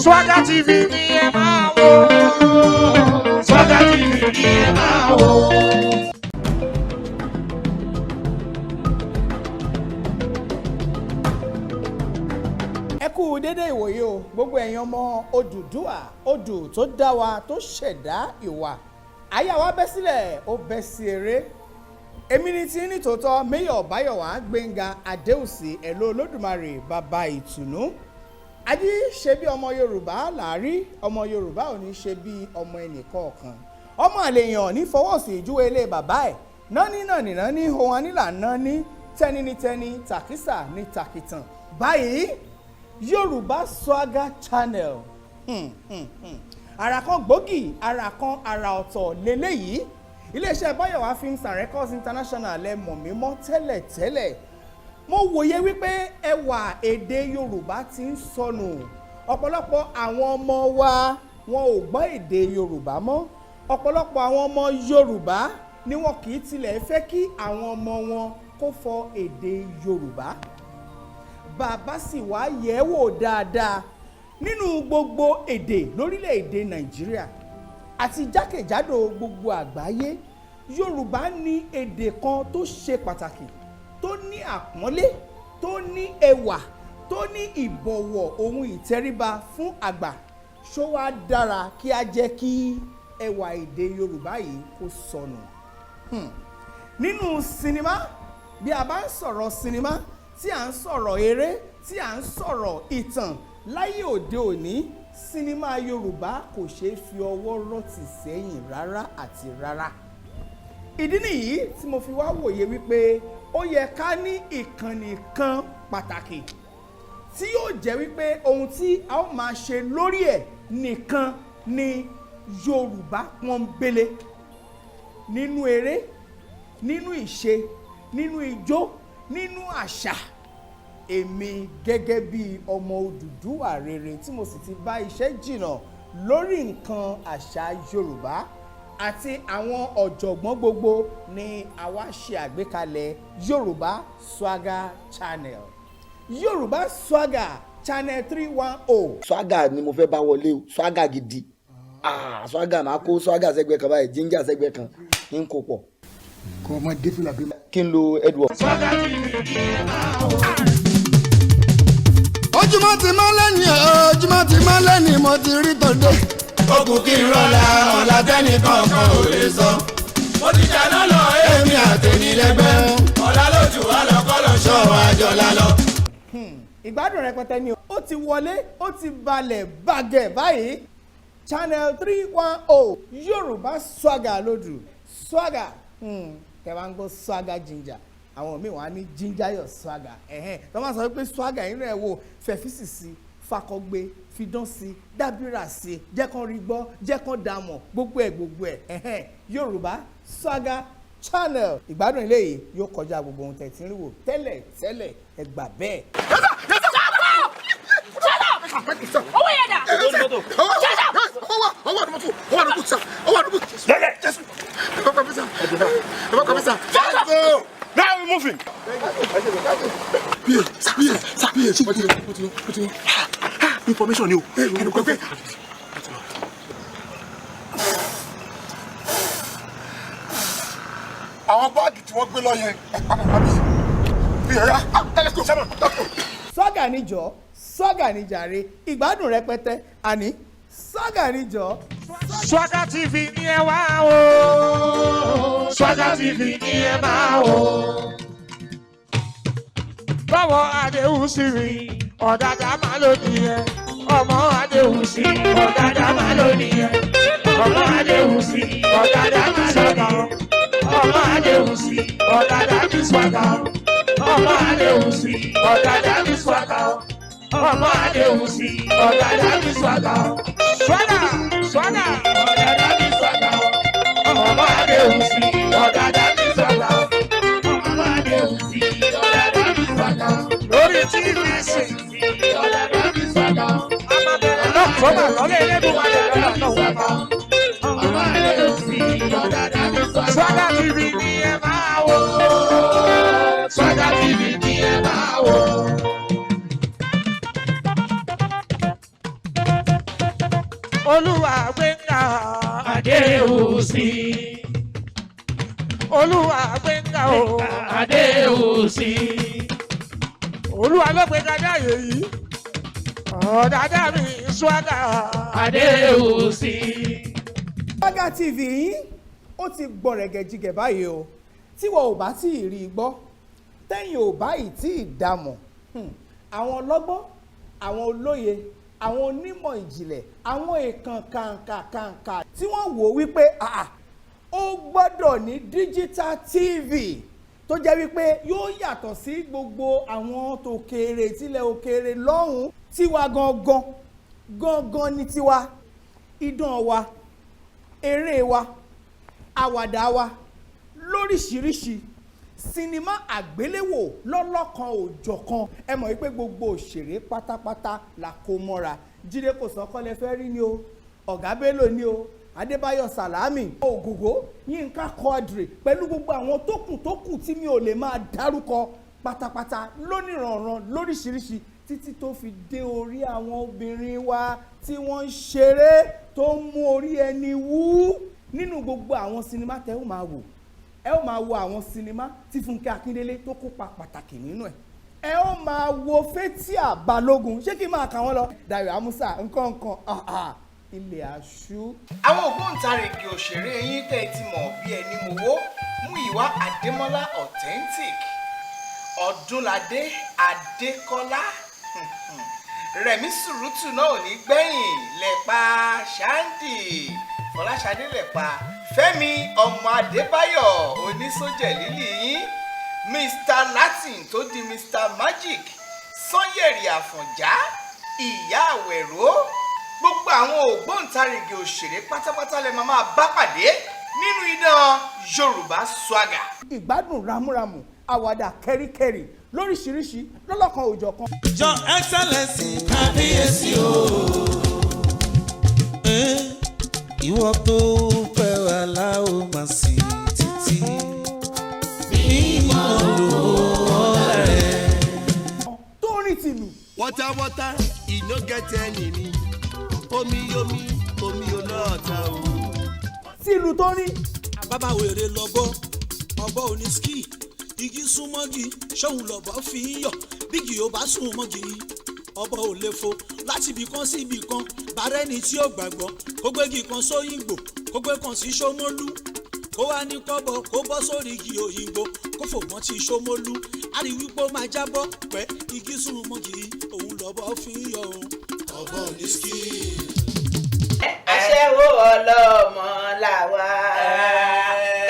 Swagger TV ni ẹ máa wò. Swagger TV ni ẹ máa wò. Ẹ kú dédé ìwòye o, gbogbo ẹ̀yin ọmọ Odùduwà, odù tó dá wa tó ṣẹ̀dá ìwà. Àyà wa bẹ́ sílẹ̀, ó bẹ́ sí eré. Èmi ni tí ní tòótọ́ Mayor Báyọ̀wá Gbénga Adéùsì Ẹ̀lò Olódùmarè bàbá ìtùnú. Ají ṣe bí ọmọ Yorùbá làárí, ọmọ Yorùbá ò ní ṣe bí ọmọ ẹnìkọ̀ọ̀kan. Ọmọ àlèyàn ní fọwọ́sí ìjúwe ilé bàbá ẹ̀, náà ní ohun anílà náà ní tẹ́ni ní tẹ́ni, tàkísà ní tàkìtàn. Báyìí Yorùbá Swagger Channel. Ara kan gbòógì, ara kan ara ọ̀tọ̀ lélẹ́yìí. Iléeṣẹ́ Báyọ̀wá Films and Records International ẹ mọ̀ mí mọ́ tẹ́lẹ̀tẹ́lẹ̀. Mo wòye wípé ẹwà èdè Yorùbá ti ń sọnù. Ọ̀pọ̀lọpọ̀ àwọn ọmọ wa wọn ò gbọ́ èdè Yorùbá mọ́. Ọ̀pọ̀lọpọ̀ àwọn ọmọ Yorùbá ni wọn kì í tilẹ̀ fẹ́ kí àwọn ọmọ wọn kó fọ èdè Yorùbá. Bàbá sì wá yẹ̀ wò dáadáa nínú gbogbo èdè lórílẹ̀‐èdè Nàìjíríà àti jákèjádò gbogbo àgbáyé. Yorùbá ní èdè kan tó ṣe pàtàkì, tó ní àpọ́nlé, tó ní ẹwà, tó ní ìbọ̀wọ̀ ohun ìtẹríba fún àgbà. Ṣó wá dára kí a jẹ́ kí ẹwà èdè Yorùbá yìí kó sọnù? Nínú sinimá, bí a bá ń sọ̀rọ̀ sinimá, tí à ń sọ̀rọ̀ eré, tí à ń sọ̀rọ̀ ìtàn láyé òde òní, sinimá Yorùbá kò ṣeé fi ọwọ́ rọ́tì sẹ́yìn rárá àti rárá. Ìdí nìyí tí mo fi wá wòye wípé ó yẹ ká ní ìkànnì kan pàtàkì tí yóò jẹ́ wípé ohun tí a ó máa ṣe lórí ẹ̀ nìkan ni Yorùbá pọ́nbélé. Nínú eré, nínú ìṣe, nínú ijó, nínú àṣà. Èmi gẹ́gẹ́ bí ọmọ Odùduwà rere tí mo sì ti bá iṣẹ́ jìnnà lórí nǹkan àṣà Yorùbá àti àwọn ọ̀jọ̀gbọ́n gbogbo ni àwa ṣe àgbékalẹ̀ Yorùbá Swagger Channel. Yorùbá Swagger Channel 310. Swagger ni mo fẹ́ bá wọlé o, Swagger gidi. Swagger máa kó Swagger sẹ́gbẹ́ kan báyìí, Ginger sẹ́gbẹ́ kan ń kó pọ̀. Kọ́ ọmọ dé fìlà bí. Kí n lo Edward. Swagger TV ni ẹ máa wò. Ojúmọ́ ti máa lẹ́ni, ojúmọ́ ti máa lẹ́ni, mo ti rí tòde. Ogun kí n rọra ọ̀la tẹ́nì kankan ò lè sọ. Mo ti jáná lọ èmi àtẹnilẹ́gbẹ́. Ọ̀la lójú wa lọ kọ́ lọ ṣọ́ àjọlá lọ. Ìgbádùn rẹpẹtẹ ni ó ti wọlé, ó ti balẹ̀ bàgẹ̀ báyìí. Channel 310 Yorùbá Swagger lódù. Swagger kẹwàá ń gbọ́ Swagger Ginger. Àwọn míì wọ́n á ní Ginger your Swagger. Tó máa sọ pé Swagger inú ẹ̀ wò fẹ̀físì sí, fakọgbé, fidán sí, dábìrà sí, jẹ́ kán rí gbọ́, jẹ́ kán dàmọ̀, gbogbo ẹ̀. Yorùbá Swagger Channel. Ìgbádùn ilé yìí yóò kọjá gbogbo ohun tẹ̀ tí ń rí wò tẹ́lẹ̀ ẹ gbà bẹ́ẹ̀. Owó yẹn dà. Now we're moving. Information ni o. Àwọn báàgì tí wọ́n gbé lọ yẹn ẹ padà wá bí. Bí ẹ̀yà tẹ́lẹ̀kọ̀ sẹ́mọ̀ dọ́kítọ̀. Swagger níjọ́, Swagger níjàre, ìgbádùn rẹpẹtẹ, àní Swagger níjọ́. Swagger TV ni ẹ wá wò. Swagger TV ni ẹ máa wò. Báwo Adéhùsì rí ọ̀dàdà máa ló nìyẹn. Ọmọ Adéhùsì ọ̀dàdà máa ló nìyẹn. Ọmọ Adéhùsì ọ̀dàdà máa Swagger. Ọmọ Adéhùsì ọ̀dàdà mi Swagger. Ọmọ Adéhùsì ọ̀dàdà mi Swagger. Ọmọ Adéhùsì ọ̀dàdà mi Swagger. Swagger ọ̀dàdà mi Swagger. Ọmọ Adéhùsì ọ̀dàdà mi Swagger. Ọmọ Adéhùsì ọ̀dàdà mi Swagger. Lórí TVC ọ̀dàdà mi Swagger. Ọmọ bẹ̀rẹ̀ lọ́kọ̀ọ́bà lọ́lẹ̀ ẹlẹ́dùnmáyà lọ́wọ́. Ọmọ Adéhùsì ọ̀dàdà mi Swagger. Swagger TV ni ẹ máa wò. Swagger TV ni ẹ máa wò. Olúwa Gbénga Adéwùsì. Olúwa Gbénga o Adéwùsì. Olúwa ló gbé Gàdá yìí ọ̀dàdà mi Swagger Adéwùsì. Swagger TV yín ó ti gbọ̀rẹ̀gẹ̀jigẹ̀ báyìí o tí wọn ò bá tí ì rí i gbọ́ tẹ́yìn ò bá ì tí ì dàmọ̀ àwọn ọlọ́gbọ́n àwọn olóye àwọn onímọ̀ ìjìnlẹ̀ àwọn èèkàn kàǹkà tí wọ́n wò wípé ó gbọ́dọ̀ ní digital TV tó jẹ́ wípé yóò yàtọ̀ sí gbogbo àwọn tòkèèrè tilẹ̀ òkèèrè lọ́hùn-ún tiwa gangan ní tiwa idán wa eré wa àwàdà wa lóríṣiríṣi sinimá àgbéléwò lọ́lọ́kan òjọ̀kan ẹ mọ̀ wípé gbogbo òṣèré pátápátá la kó mọ́ra Jídé Kòsọ́kọ́ fẹ́ rí ni o Ọ̀gá Bello ni o Adébáyọ̀ Sàlámì Ògògó Yínká Quadri pẹ̀lú gbogbo àwọn tókù tí mi ò lè máa dárúkọ pátápátá lóníranran lóríṣiríṣi títí tó fi dé orí àwọn obìnrin wa tí wọ́n ń ṣeré tó ń mú orí ẹni wú nínú gbogbo àwọn sinimá tẹ́ ò máa wò ẹ ó máa wo àwọn sinimá tí Fúnkẹ́ Akíndélé tó kópa pàtàkì nínú ẹ̀ ẹ ó máa wo Fétíà Balógun ṣé kí n máa kà wọ́n lọ Dayọ̀ Amusa nǹkan ilé aṣú. àwọn ògbóǹtarìgì òṣèré yín tẹ́ ẹ ti mọ̀ bí ẹni mowó Múyìwá Adémọ́lá authentic Ọdúnládé Adékọ́lá Rẹ̀mí Sùrùtù náà ò ní gbẹ̀yìn Lẹ́pa Ṣáńdì Fọláṣadé Lẹ́pa Fẹ́mi ọmọ Adébáyọ̀ onísójẹ̀ lílì yín Mr Latin tó di Mr Magic Sanyẹ̀rì Àfọ̀njá Ìyá Àwẹ̀ró gbogbo àwọn ògbóǹtarìgì òṣèré pátápátá lẹ máa bá pàdé nínú idán Yorùbá Swagger. ìgbádùn ramúramù àwàdà kẹ́ríkẹ́rí lóríṣiríṣi lọ́lọ́kan òjọ̀kan. Your Excellency kábíyèsí o. Ìwọ tó pẹ́ wà láò máa sì títí mímọ́ lówó rẹ̀. tó rìn tìlù. Water, e no get enemy. Omi olóòtá o. tìlù tó rìn. bàbá wèrè lọ́bọ̀ ọ̀bọ òní ski igi súnmọ́gi ṣóun lọ́bọ̀ fi ń yọ̀ bígi ò bá súnmọ́gi ọ̀bọ ò lè fo láti ibì kan sí ibì kan bàrẹ́ni tí ó gbàgbọ́ kó gbégi kan sóyìnbó kó gbé kan sí Ṣómólú kó wá ní kọ́bọ̀ kó bọ́ sórí igi òyìnbó kó fò mọ́ ti Ṣómólú á rí wípé ó máa jábọ́ pẹ́ igi súnmọ́gi òun lọ́bọ̀ fi ń yọ̀ ọ̀bọ òní ski. aṣẹ́wó ọlọ́mọ làwa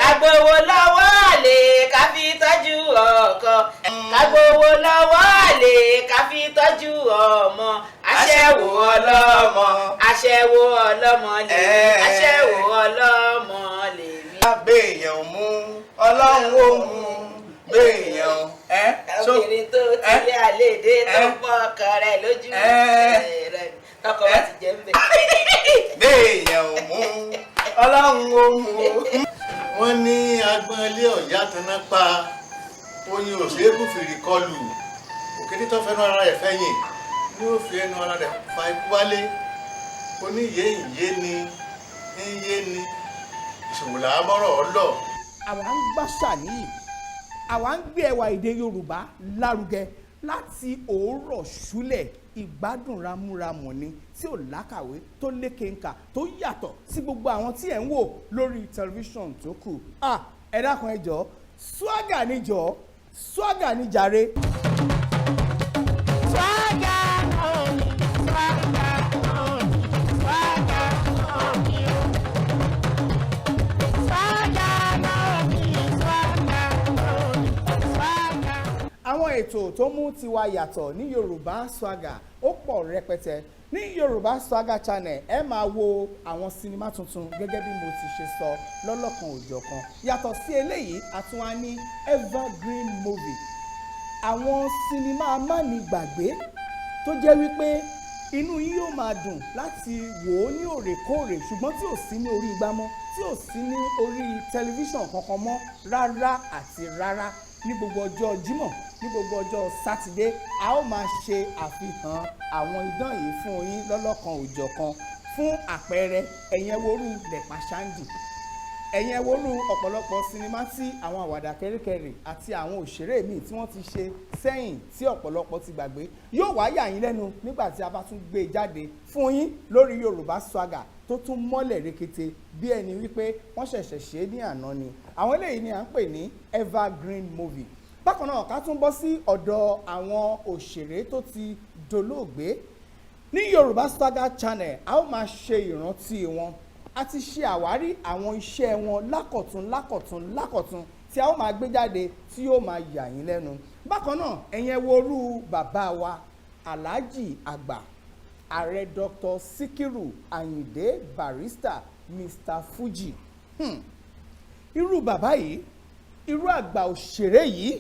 kágbówó lọ́wọ́ àlè ká fi tọ́jú ọkọ kágbówó lọ́wọ́ àlè ká fi tọ́jú ọmọ aṣẹ́wó ọlọ́mọ lè aṣẹ́wó ọlọ́mọ lè mí. béèyàn mú Ọlọ́run ó mú béèyàn. obìnrin tó tilé àlédè tó pọ̀ ọkọ rẹ̀ lójú rẹ̀ tọkọ bá ti jẹ́ ń bẹ̀. béèyàn mú Ọlọ́run ó mú. wọ́n ní agbọ́n ilé ọ̀yá tanná pa oyin òṣèlú fìrí kọlù òkété tó fẹ́nu ara rẹ̀ fẹ́yìn ni ó fi ẹnu ara rẹ̀ fa ikú wálé oníyé ìyé ni ìṣòwò làámọ́rọ̀ ọlọ́. àwa ń gbàṣà níyì àwa ń gbé ẹwà èdè Yorùbá lárugẹ láti òórọ̀ ṣúlẹ̀ ìgbádùn ramúramù ni tí ò lákàwé tó lékenkà tó yàtọ̀ sí gbogbo àwọn tí ẹ̀ ń wò lórí tẹlifíṣàn tó kù. ẹ dákun ẹ jọ̀ọ́ Swagger ni jọ̀ọ́ Swagger ni jàre. Swagger on me, Swagger on me, Swagger on me, Swagger on me, Swagger on me, Swagger. àwọn ètò tó mú tiwa yàtọ̀ ní Yorùbá Swagger ó pọ̀ rẹpẹtẹ ní Yorùbá Swagger channel ẹ máa wo àwọn sinimá tuntun gẹ́gẹ́ bí mo ti ṣe sọ lọ́lọ́kan òjọ̀kan yàtọ̀ sí eléyìí àtúnwá ní evergreen movie àwọn sinimá amánigbàgbé tó jẹ́ wípé inú yín yóò máa dùn láti wò ó ní òrèkóòrè ṣùgbọ́n tí ò sí ní orí igbá mọ́ tí ò sí ní orí tẹlifíṣàn kankan mọ́ rárá àti rárá ní gbogbo ọjọ́ Jímọ̀ ní gbogbo ọjọ́ Sátidé a ó máa ṣe àfihàn àwọn idán yìí fún yín lọ́lọ́kan òjọ̀kan fún àpẹẹrẹ ẹ̀yin ẹ worú Lẹ̀pa Ṣáńdì, ẹ̀yin ẹ worú ọ̀pọ̀lọpọ̀ sinimá tí àwọn àwàdà kẹ́rẹ́kẹ́rẹ́ àti àwọn òṣèré míì tí wọ́n ti ṣe sẹ́yìn tí ọ̀pọ̀lọpọ̀ ti gbàgbé yóò wá yà yín lẹ́nu nígbà tí a bá tún gbé jáde fún yín lórí Yorùbá Swagger tó tún mọ́lẹ̀ rekete bí ẹni wípé wọ́n ṣẹ̀ṣẹ̀ ṣe é ní àná ni. Àwọn eléyìí ni à ń pè ní evergreen movie. Bákan náà ká tún bọ́ sí ọ̀dọ̀ àwọn òṣèré tó ti dolóògbé. Ní Yorùbá Swagger channel a ó máa ṣe ìrántí wọn. A ti ṣe àwárí àwọn iṣẹ́ wọn lákọ̀tún tí a ó máa gbé jáde tí yóò máa yà yín lẹ́nu. Bákan náà ẹ̀yin ẹ worú bàbá wa Alhaji àgbà Ààrẹ Dr. Sikiru Ayinde Barrister Mr. Fuji. Irú bàbá yìí, irú àgbà òṣèré yìí,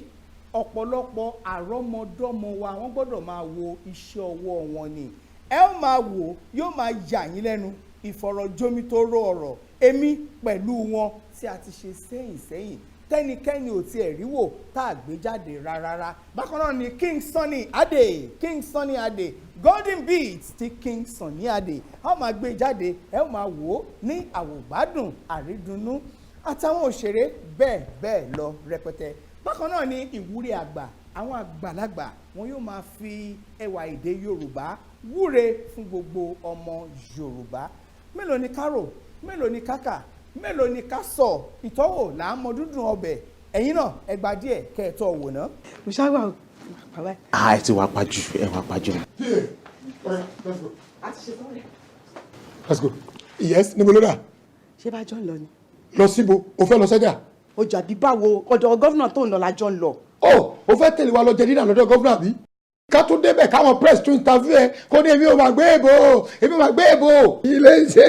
ọ̀pọ̀lọpọ̀ àrọ́mọdọ́mọ wa wọ́n gbọ́dọ̀ máa wo iṣẹ́ ọwọ́ wọn ni. Ẹ ó máa wò yóò máa yà yín lẹ́nu ìfọ̀rọ̀jomitoro ọ̀rọ̀ èmi pẹ̀lú wọn tí a ti ṣe sẹ́yìn tẹ́nikẹ́ni ò tiẹ̀ rí wò tá a gbé jáde rárá. Bákan náà ni King Sunny Adé Golden Beats ti King Sunny Adé a ó máa gbé jáde ẹ ó máa wò ó ní àwògbádùn àrídùnnú àtàwọn òṣèré bẹ́ẹ̀ lọ rẹpẹtẹ. Bákan náà ni ìwúre àgbà, àwọn àgbàlagbà wọn yóò máa fi ẹwà èdè Yorùbá wúre fún gbogbo ọmọ Yorùbá. Mélòó ni ká rò, mélòó ni ká kà, mélòó ni ká sọ, ìtọ́wò là ń mọ dúdùn ọbẹ̀. Ẹ̀yin náà ẹ gbà díẹ̀ kẹ́ẹ̀tọ́ wò ná. mo ṣáà bàbá ẹ ti wá pàjù ẹ wá pàjù. Let's go. Yes, níbo ló dà? ṣé bá jọ ń lọ ni. Lọ síbo, o fẹ́ lọ sọ́jà? ọjà bí báwo ọ̀dọ̀ gọ́fìnà tó ń lọ lájọ ń lọ. O fẹ́ tẹ̀lé wa lọ jẹ dídà lọ́dọ̀ gọ́fìnà bí? Ká tó débẹ̀ káwọn press tún interview ẹ kó ní èmi ò máa gbé èbò ilé iṣẹ́.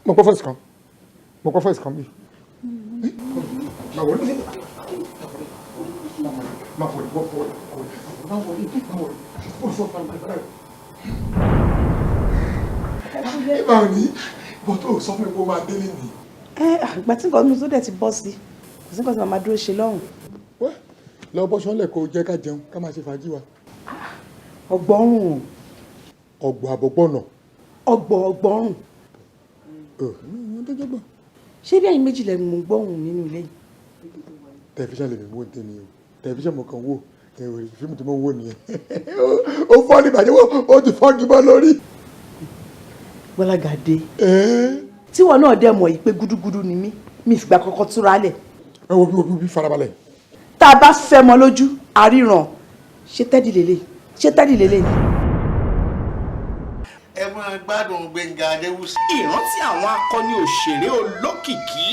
Mo kọ́ first kan bí. Ìbáwọ̀ ní bọ́ tó sọ fún mi kó máa délé ni. Àgbà tí nǹkan mi tó dẹ̀ ti bọ́ sí kò sí nǹkan tí màmá dúró ṣe lọ́hùn. Lọ bọ́ sọ́nlẹ̀ kó jẹ́ ká jẹun ká máa ṣe fàájì wa. Ọgbọ́rùn. Ọgbọ̀n àbọ̀gbọ̀nà. Ọgbọ̀rùn. Ṣé bí ẹ̀yin méjì lẹ mú gbọ́hùn nínú ilé yìí? Tẹlifíṣàn lè mi wò tèmi o. Tẹlifíṣàn mo kàn wò ẹ̀wẹ̀ fíìmù tí mo wò nìyẹn. Ó fọ́ ní ìbàjẹ́ ó ti fọ́ gíbọ́ lórí. Gbọ́lágadé. Tíwọ náà dẹ̀ mọ̀ yìí pé gúdúgúdú ni mí fìgbà kọ́kọ́ túra lẹ̀. Ẹ wo bí farabalẹ̀. Tá a bá fẹ́ mọ lójú àríran ṣé tẹ́dí lélẹ̀. ẹ máa gbádùn Gbẹ́ngà Adéwùsì. ìrántí àwọn akọni òṣèré olókìkí.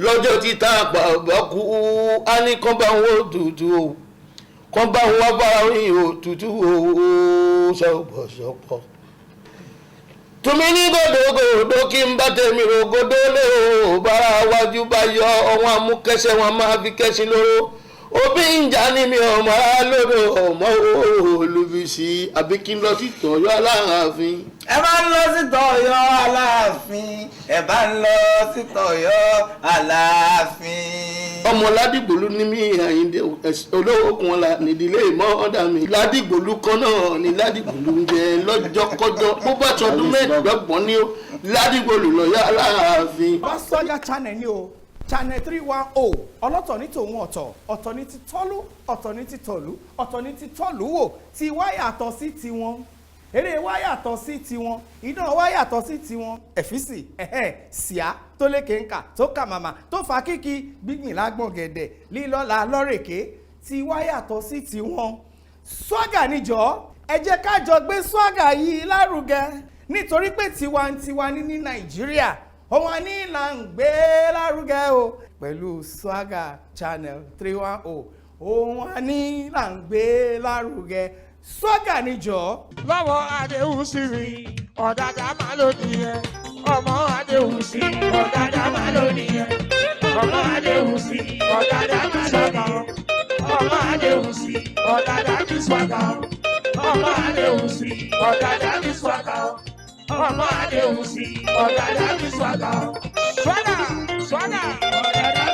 lọ́jọ́ tí tá a pa bá kú á ní kán bá wọn tutù o kán bá wọn bá rìn òtútù o ṣọ́pọ̀. tùmí ní gòdògòdò kí n bá tèmi rògòdò lé o bára wájú bá yọ ọwọ́n amúkẹ́sẹ̀ wọn máa fi kẹ́sìn lóró òbí ń jà ní mi ọmọ alódò ọmọ olùbísí àbí kí n lọ sí tọ̀yọ́ aláàfin. ẹ bá ń lọ sí tọ̀yọ́ aláàfin ẹ bá ń lọ sí tọ̀yọ́ aláàfin. ọmọ ládìgbòlú ní mí àyíndé olówó kan la nídìílé ìmọ̀ọ́dà mi ládìgbòlú kan náà ni ládìgbòlú ń jẹ lọ́jọ́kọ́jọ́ bó bá tọdún mẹ́ẹ̀ẹ́dọ́gbọ̀n ní ó ládìgbòlú lọ́yọ́ aláàfin. Swagger channel ni o channel 310 ọlọ́tọ̀ ní tòun ọ̀tọ̀ ní ti tọ́lú ọ̀tọ̀ ní ti tọ̀lú ọ̀tọ̀ ní ti tọ́lú wò tí wá yàtọ̀ sí tiwọn eré wá yàtọ̀ sí tiwọn idán wá yàtọ̀ sí tiwọn ẹ̀físì síá tó lékè ńkà tó kà màmá tó fa kíkì gbígbìn lágbọ̀n gẹ̀dẹ̀ lílọ́la lọ́rèké tí wá yàtọ̀ sí tiwọn. Swagger níjọ́ ẹ jẹ́ ká jọ gbé Swagger yìí lárugẹ nítorí pé tiwantiwa ní Nàìjíríà òun ní là ń gbé lárugẹ o pẹ̀lú Swagger channel 310 òun ní là ń gbé lárugẹ Swagger níjọ́. lọ́wọ́ Adéwùsì mi ọ̀dàdà máa ló nìyẹn ọmọ Adéwùsì ọ̀dàdà máa ló nìyẹn ọmọ Adéwùsì ọ̀dàdà máa Swagger ọmọ Adéwùsì ọ̀dàdà ní Swagger ọmọ Adéwùsì ọ̀dàdà ní Swagger ọmọ Adéwùsì ọ̀dàdà ní Swagger Swagger ọ̀dàdà.